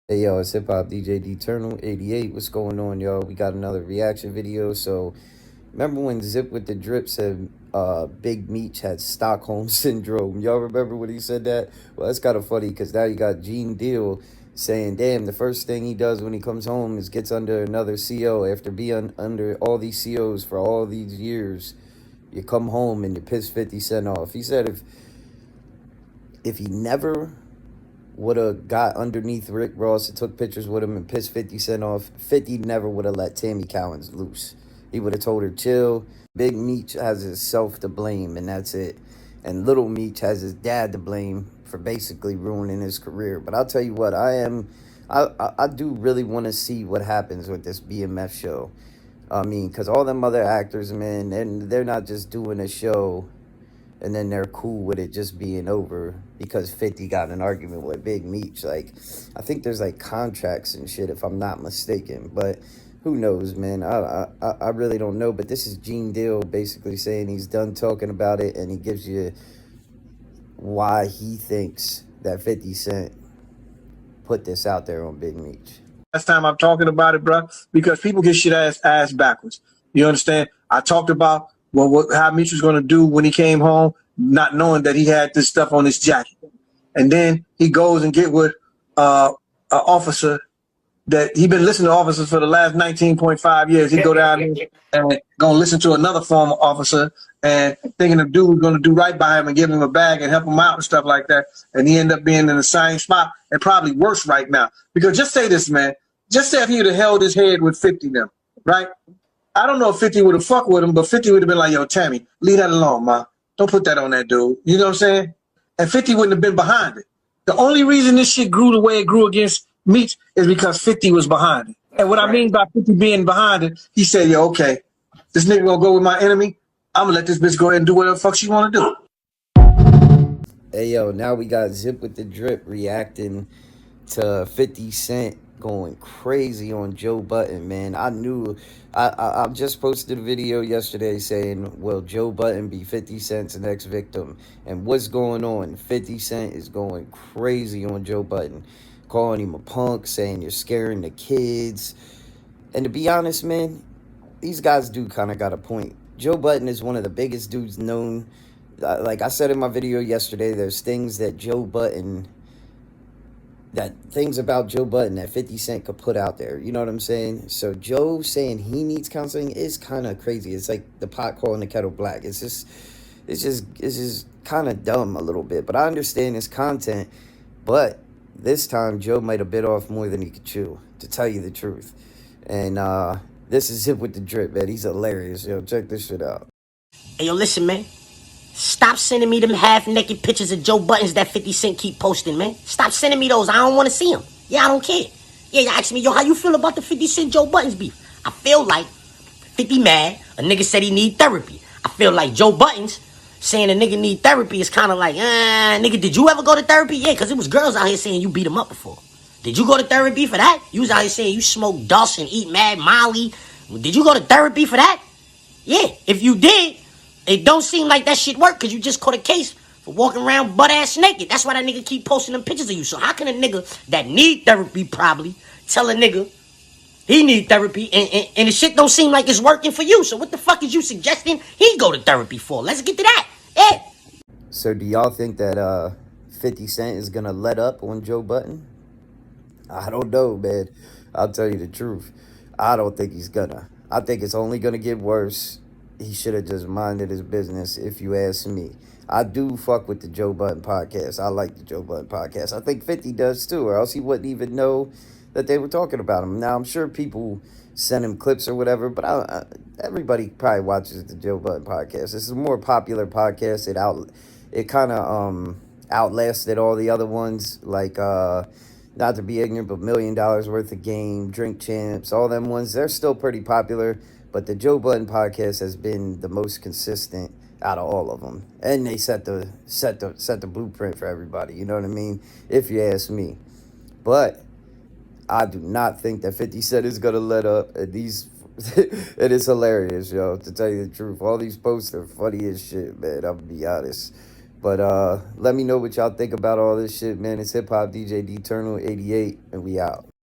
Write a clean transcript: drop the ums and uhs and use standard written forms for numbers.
Hey yo, it's Hip Hop DJ Eternal 88. What's going on, y'all? We got another reaction video. So remember when Zip with the Drip said Big Meech had Stockholm syndrome? Y'all remember when he said that? Well, that's kind of funny because now you got Gene Deal saying, damn, the first thing he does when he comes home is gets under another CO after being under all these COs for all these years. You come home and you piss 50 Cent off. He said if he never would have got underneath Rick Ross and took pictures with him and pissed 50 Cent off, 50 never would have let Tammy Cowens loose. He would have told her, chill. Big Meech has himself to blame, and that's it. And Little Meech has his dad to blame for basically ruining his career. But I'll tell you what, I do really want to see what happens with this BMF show. I mean, because all them other actors, man, and they're not just doing a show and then they're cool with it just being over because 50 got in an argument with Big Meech. Like, I think there's like contracts and shit if I'm not mistaken, but who knows, man. I really don't know. But this is Gene Deal basically saying he's done talking about it, and he gives you why he thinks that 50 Cent put this out there on Big Meech. Last time I'm talking about it, bro, because people get shit ass backwards. You understand? I talked about how Meech was going to do when he came home, not knowing that he had this stuff on his jacket, and then he goes and get with an officer that he been listening to officers for the last 19.5 years. He go down and gonna listen to another former officer and thinking the dude was gonna do right by him and give him a bag and help him out and stuff like that. And he ended up being in the same spot and probably worse right now. Because just say this, man. Just say if he would have held his head with 50 now, right? I don't know if 50 would have fucked with him, but 50 would have been like, yo, Tammy, leave that alone, ma. Don't put that on that dude. You know what I'm saying? And 50 wouldn't have been behind it. The only reason this shit grew the way it grew against Meech is because 50 was behind it. And what I mean by 50 being behind it, he said, yo, okay, this nigga gonna go with my enemy. I'm gonna let this bitch go ahead and do whatever the fuck she wanna do. Hey, yo, now we got Zip with the Drip reacting to 50 Cent going crazy on Joe Budden, man. I just posted a video yesterday saying, will Joe Budden be 50 Cent's next victim? And what's going on? 50 Cent is going crazy on Joe Budden, calling him a punk, saying you're scaring the kids. And to be honest, man, these guys do kind of got a point. Joe Budden is one of the biggest dudes known. Like I said in my video yesterday, there's things that things about Joe Budden that 50 Cent could put out there. You know what I'm saying? So Joe saying he needs counseling is kind of crazy. It's like the pot calling the kettle black. It's just kind of dumb a little bit. But I understand his content. But this time Joe might have bit off more than he could chew, to tell you the truth. And this is Zip with the Drip, man. He's hilarious. Yo, check this shit out. Hey, yo, listen, man. Stop sending me them half-naked pictures of Joe Buttons that 50 Cent keep posting, man. Stop sending me those. I don't want to see them. Yeah, I don't care. Yeah, you ask me, yo, how you feel about the 50 Cent Joe Buttons beef? I feel like 50 mad. A nigga said he need therapy. I feel like Joe Buttons saying a nigga need therapy is kind of like, nigga, did you ever go to therapy? Yeah, because it was girls out here saying you beat them up before. Did you go to therapy for that? You was out here saying you smoke dust and eat mad Molly. Did you go to therapy for that? Yeah, if you did, it don't seem like that shit work because you just caught a case for walking around butt-ass naked. That's why that nigga keep posting them pictures of you. So how can a nigga that need therapy probably tell a nigga he need therapy and the shit don't seem like it's working for you? So what the fuck is you suggesting he go to therapy for? Let's get to that. Yeah. So do y'all think that 50 Cent is going to let up on Joe Budden? I don't know, man. I'll tell you the truth. I don't think he's gonna. I think it's only gonna get worse. He should have just minded his business, if you ask me. I do fuck with the Joe Budden podcast. I like the Joe Budden podcast. I think 50 does too, or else he wouldn't even know that they were talking about him. Now, I'm sure people send him clips or whatever, but everybody probably watches the Joe Budden podcast. This is a more popular podcast. It kind of outlasted all the other ones, like not to be ignorant, but $1 million worth of game, Drink Champs, all them ones, they're still pretty popular. But the Joe Budden podcast has been the most consistent out of all of them. And they set the blueprint for everybody, you know what I mean? If you ask me. But I do not think that 50 Cent is going to let up. And it is hilarious, yo, to tell you the truth. All these posts are funny as shit, man. I'm going to be honest. But let me know what y'all think about all this shit, man. It's Hip Hop DJ D Eternal 88, and we out.